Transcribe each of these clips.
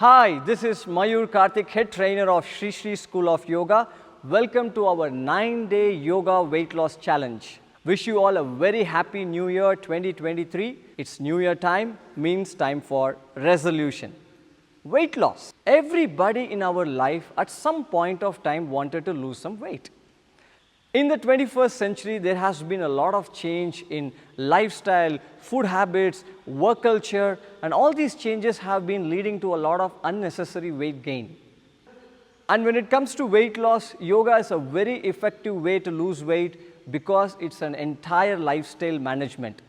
Hi, this is Mayur Karthik, head trainer of Sri Sri School of Yoga. Welcome to our 9-day yoga weight loss challenge. Wish you all a very happy New Year 2023. It's New Year time, means time for resolution. Weight loss. Everybody in our life at some point of time wanted to lose some weight. In the 21st century, there has been a lot of change in lifestyle, food habits, work culture, and all these changes have been leading to a lot of unnecessary weight gain. And when it comes to weight loss, yoga is a very effective way to lose weight because it's an entire lifestyle management.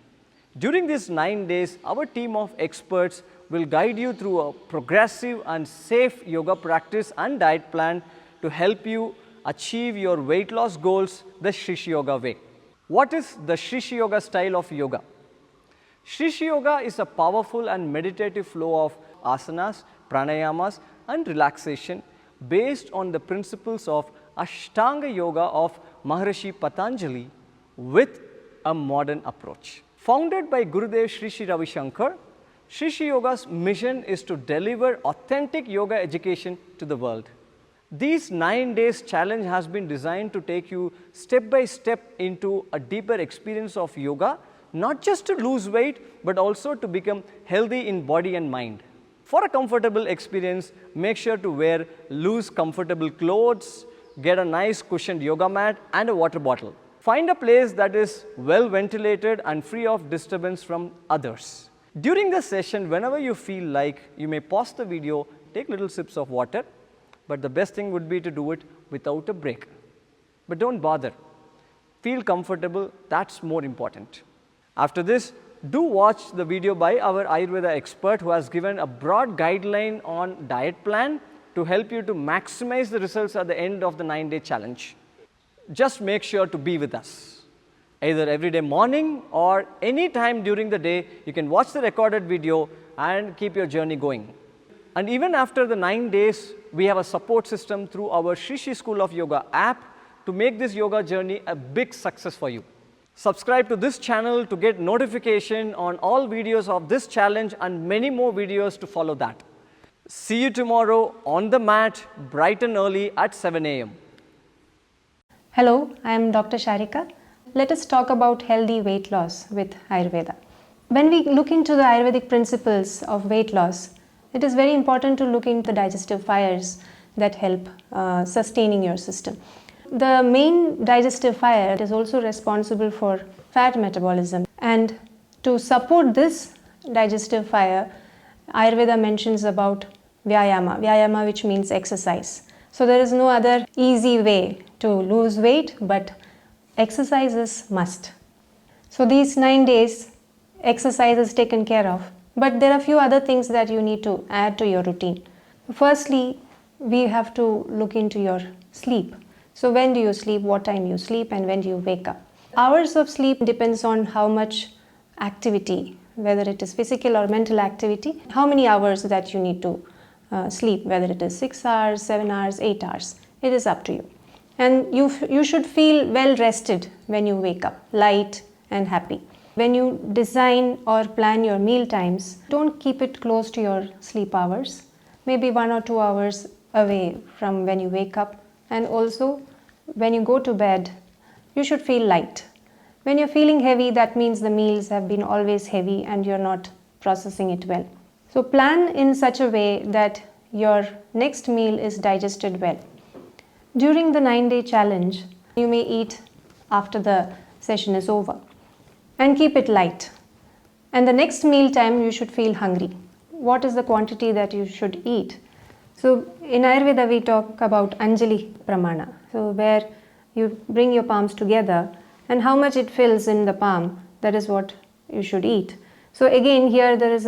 During these 9 days, our team of experts will guide you through a progressive and safe yoga practice and diet plan to help you achieve your weight loss goals the Sri Sri Yoga way. What is the Sri Sri Yoga style of yoga? Sri Sri Yoga is a powerful and meditative flow of asanas, pranayamas and relaxation based on the principles of Ashtanga Yoga of Maharishi Patanjali with a modern approach. Founded by Gurudev Sri Sri Ravi Shankar, Sri Sri Yoga's mission is to deliver authentic yoga education to the world. These 9 days challenge has been designed to take you step by step into a deeper experience of yoga, not just to lose weight, but also to become healthy in body and mind. For a comfortable experience, make sure to wear loose, comfortable clothes, get a nice cushioned yoga mat and a water bottle. Find a place that is well ventilated and free of disturbance from others. During the session, whenever you feel like, you may pause the video, take little sips of water, but the best thing would be to do it without a break. But don't bother. Feel comfortable, that's more important. After this, do watch the video by our Ayurveda expert who has given a broad guideline on diet plan to help you to maximize the results at the end of the 9-day challenge. Just make sure to be with us. Either every day morning or any time during the day, you can watch the recorded video and keep your journey going. And even after the 9 days, we have a support system through our Sri Sri School of Yoga app to make this yoga journey a big success for you. Subscribe to this channel to get notification on all videos of this challenge and many more videos to follow that. See you tomorrow on the mat, bright and early at 7 a.m. Hello, I am Dr. Sharika. Let us talk about healthy weight loss with Ayurveda. When we look into the Ayurvedic principles of weight loss, it is very important to look into the digestive fires that help sustaining your system. The main digestive fire is also responsible for fat metabolism, and to support this digestive fire, Ayurveda mentions about Vyayama which means exercise. So there is no other easy way to lose weight, but exercise is must. So these 9 days, exercise is taken care of. But there are a few other things that you need to add to your routine. Firstly, we have to look into your sleep. So when do you sleep, what time you sleep, and when do you wake up? Hours of sleep depends on how much activity, whether it is physical or mental activity, how many hours that you need to sleep, whether it is 6 hours, 7 hours, 8 hours. It is up to you. And you should feel well rested when you wake up, light and happy. When you design or plan your meal times, don't keep it close to your sleep hours, maybe 1 or 2 hours away from when you wake up. And also, when you go to bed, you should feel light. When you're feeling heavy, that means the meals have been always heavy and you're not processing it well. So plan in such a way that your next meal is digested well. During the 9-day challenge, you may eat after the session is over. And keep it light. And the next meal time you should feel hungry. What is the quantity that you should eat? So in Ayurveda we talk about Anjali Pramana. So where you bring your palms together and how much it fills in the palm, that is what you should eat. So again here there is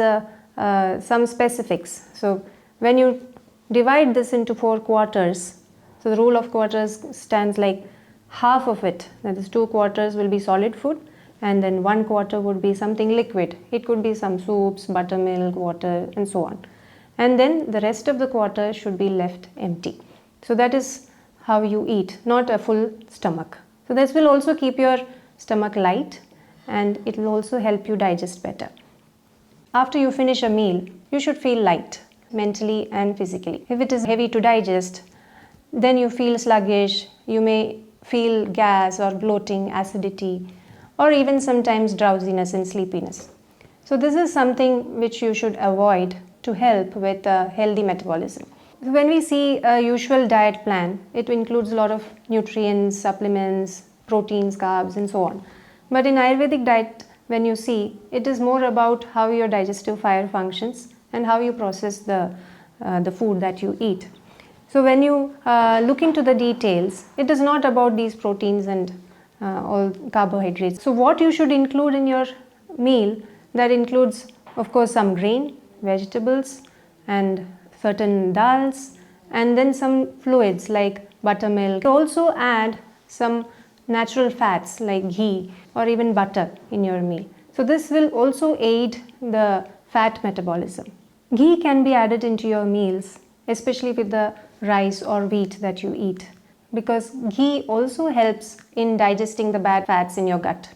some specifics. So when you divide this into 4 quarters, so the rule of quarters stands like half of it, that is 2 quarters will be solid food, and then 1 quarter would be something liquid. It could be some soups, buttermilk, water, and so on. And then the rest of the quarter should be left empty. So that is how you eat, not a full stomach. So this will also keep your stomach light and it will also help you digest better. After you finish a meal, you should feel light. mentally and physically. If it is heavy to digest, then you feel sluggish, you may feel gas or bloating, acidity, or even sometimes drowsiness and sleepiness. So this is something which you should avoid to help with a healthy metabolism. When we see a usual diet plan, it includes a lot of nutrients, supplements, proteins, carbs, and so on. But in Ayurvedic diet, when you see, it is more about how your digestive fire functions and how you process the food that you eat. So when you look into the details, it is not about these proteins and all carbohydrates. So what you should include in your meal, that includes of course some grain, vegetables, and certain dals, and then some fluids like buttermilk. Also add some natural fats like ghee or even butter in your meal. So this will also aid the fat metabolism. Ghee can be added into your meals, especially with the rice or wheat that you eat, because ghee also helps in digesting the bad fats in your gut.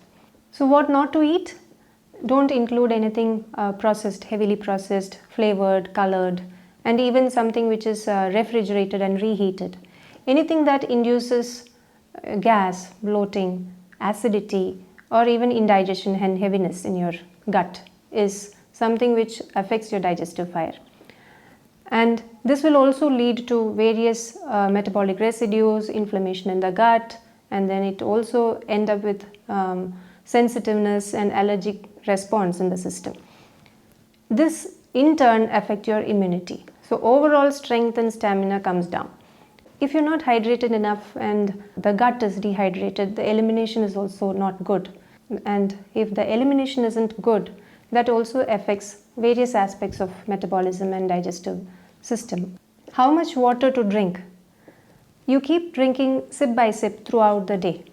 So what not to eat? Don't include anything processed, heavily processed, flavored, colored, and even something which is refrigerated and reheated. Anything that induces gas, bloating, acidity, or even indigestion and heaviness in your gut is something which affects your digestive fire. And this will also lead to various metabolic residues, inflammation in the gut, and then it also end up with sensitiveness and allergic response in the system. This in turn affect your immunity. So overall strength and stamina comes down. If you're not hydrated enough and the gut is dehydrated, the elimination is also not good. And if the elimination isn't good, that also affects various aspects of metabolism and digestive system. How much water to drink? You keep drinking sip by sip throughout the day.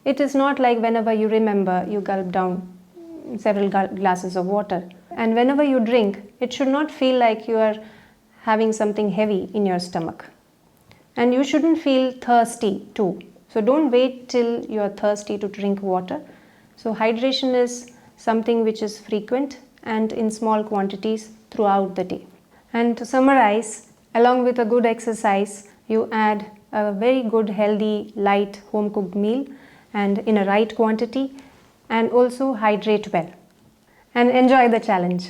It is not like whenever you remember, you gulp down several glasses of water. And whenever you drink, it should not feel like you are having something heavy in your stomach. And you shouldn't feel thirsty too. So don't wait till you are thirsty to drink water. So hydration is something which is frequent and in small quantities throughout the day. And to summarize, along with a good exercise, you add a very good, healthy, light, home-cooked meal and in a right quantity, and also hydrate well. And enjoy the challenge.